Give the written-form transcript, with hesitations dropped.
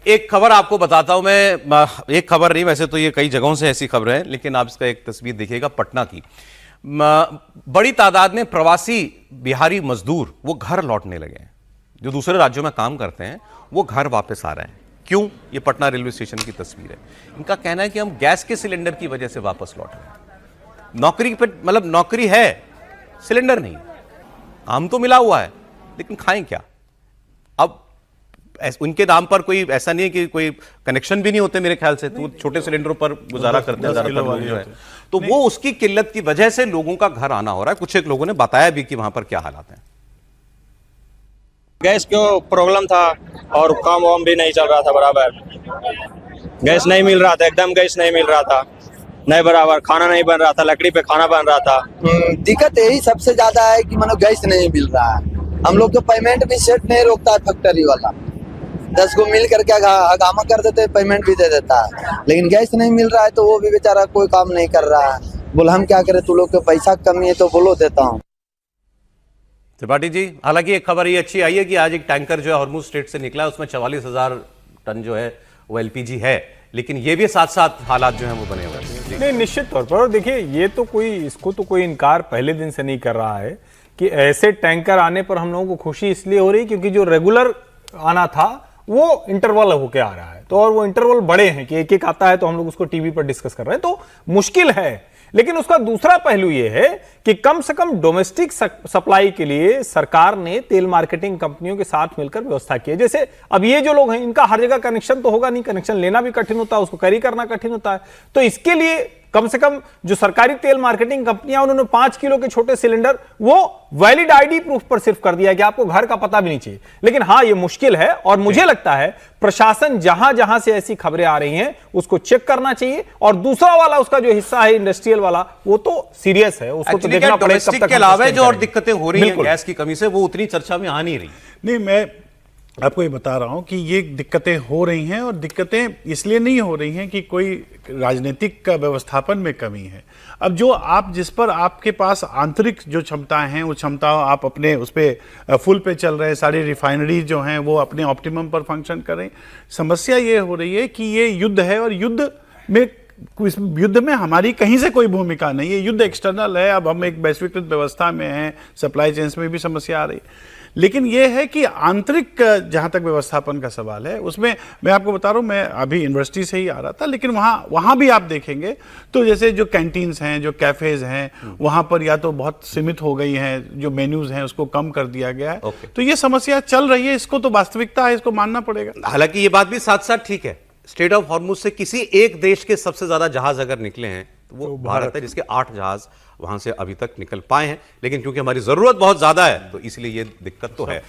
एक खबर आपको बताता हूं मैं, एक खबर नहीं, वैसे तो ये कई जगहों से ऐसी खबर है, लेकिन आप इसका एक तस्वीर देखिएगा पटना की। बड़ी तादाद में प्रवासी बिहारी मजदूर वो घर लौटने लगे हैं, जो दूसरे राज्यों में काम करते हैं वो घर वापस आ रहे हैं। क्यों? ये पटना रेलवे स्टेशन की तस्वीर है। इनका कहना है कि हम गैस के सिलेंडर की वजह से वापस लौट रहे हैं। नौकरी पे मतलब नौकरी है, सिलेंडर नहीं, काम तो मिला हुआ है, लेकिन खाएं क्या? अब उनके नाम पर कोई ऐसा नहीं है कि कोई कनेक्शन भी नहीं होते मेरे ख्याल से, तो छोटे सिलेंडरों पर गुजारा करते हैं ज्यादातर लोग जो है, तो वो उसकी किल्लत की वजह से लोगों का घर आना हो रहा है। कुछ एक लोगों ने बताया भी कि वहां पर क्या हालात हैं। गैस क्यों प्रॉब्लम था और काम वाम भी नहीं चल रहा था बराबर, गैस नहीं मिल रहा था, एकदम गैस नहीं मिल रहा था, नहीं बराबर खाना नहीं बन रहा था, लकड़ी पे खाना बन रहा था। दिक्कत यही सबसे ज्यादा है कि मानो गैस नहीं मिल रहा है। हम लोग तो पेमेंट भी सेट नहीं रोकता है फैक्ट्री वाला, 10 को मिल करके हगामा कर देते, पेमेंट भी दे देता है, लेकिन गैस नहीं मिल रहा है तो वो भी बेचारा कोई काम नहीं कर रहा है। बोल हम क्या करें, तू लोग के पैसा कमी है तो बोलो देता हूँ। त्रिपाठी जी, हालांकि एक खबर ये अच्छी आई है कि आज एक टैंकर जो है हॉर्मुज स्ट्रेट से निकला है, उसमें 44,000 टन जो है वो एलपीजी है, लेकिन ये भी साथ साथ हालात जो हैं वो बने हुए हैं। नहीं, निश्चित तौर पर देखिए, ये तो इसको तो कोई इनकार पहले दिन से नहीं कर रहा है कि ऐसे टैंकर आने पर हम लोगों को खुशी इसलिए हो रही क्योंकि जो रेगुलर आना था वो इंटरवल होके आ रहा है, तो और वो इंटरवल बड़े हैं कि एक एक आता है, तो हम लोग उसको टीवी पर डिस्कस कर रहे हैं, तो मुश्किल है। लेकिन उसका दूसरा पहलू यह है कि कम से कम डोमेस्टिक सप्लाई के लिए सरकार ने तेल मार्केटिंग कंपनियों के साथ मिलकर व्यवस्था की है। जैसे अब ये जो लोग हैं, इनका हर जगह कनेक्शन तो होगा नहीं, कनेक्शन लेना भी कठिन होता है, उसको कैरी करना कठिन होता है, तो इसके लिए कम से कम जो सरकारी तेल मार्केटिंग कंपनियां, उन्होंने 5 किलो के छोटे सिलेंडर वो वैलिड आईडी प्रूफ पर सिर्फ कर दिया कि आपको घर का पता भी नहीं चाहिए। लेकिन हां, ये मुश्किल है और मुझे लगता है प्रशासन जहां जहां से ऐसी खबरें आ रही हैं उसको चेक करना चाहिए, और दूसरा वाला उसका जो हिस्सा है इंडस्ट्रियल वाला, वो तो सीरियस है, उसको तो देखना पड़ेगा कब तक। के अलावा जो और दिक्कतें हो रही हैं गैस की कमी से, वो उतनी चर्चा में आ नहीं रही। नहीं, मैं आपको ये बता रहा हूं कि ये दिक्कतें हो रही हैं, और दिक्कतें इसलिए नहीं हो रही हैं कि कोई राजनीतिक व्यवस्थापन में कमी है। अब जो आप जिस पर आपके पास आंतरिक जो क्षमताएं हैं, वो क्षमता आप अपने उस पर फुल पे चल रहे हैं, सारी रिफाइनरी जो हैं वो अपने ऑप्टिमम पर फंक्शन कर रहे हैं। समस्या ये हो रही है कि ये युद्ध है, और युद्ध में हमारी कहीं से कोई भूमिका नहीं है, युद्ध एक्सटर्नल है। अब हम एक वैश्वीकृत व्यवस्था में हैं, सप्लाई चेन्स में भी समस्या आ रही है, लेकिन यह है कि आंतरिक जहां तक व्यवस्थापन का सवाल है, उसमें मैं आपको बता रहा हूं, मैं अभी यूनिवर्सिटी से ही आ रहा था, लेकिन वहां भी आप देखेंगे तो जैसे जो कैंटीन्स हैं, जो कैफेज हैं, वहां पर या तो बहुत सीमित हो गई हैं, जो मेन्यूज हैं उसको कम कर दिया गया है। तो ये समस्या चल रही है, इसको तो वास्तविकता है, इसको मानना पड़ेगा। हालांकि ये बात भी साथ साथ ठीक है, स्ट्रेट ऑफ हॉर्मुज से किसी एक देश के सबसे ज्यादा जहाज अगर निकले हैं तो वो भारत है, जिसके 8 जहाज वहां से अभी तक निकल पाए हैं, लेकिन क्योंकि हमारी जरूरत बहुत ज्यादा है तो इसलिए ये दिक्कत तो है।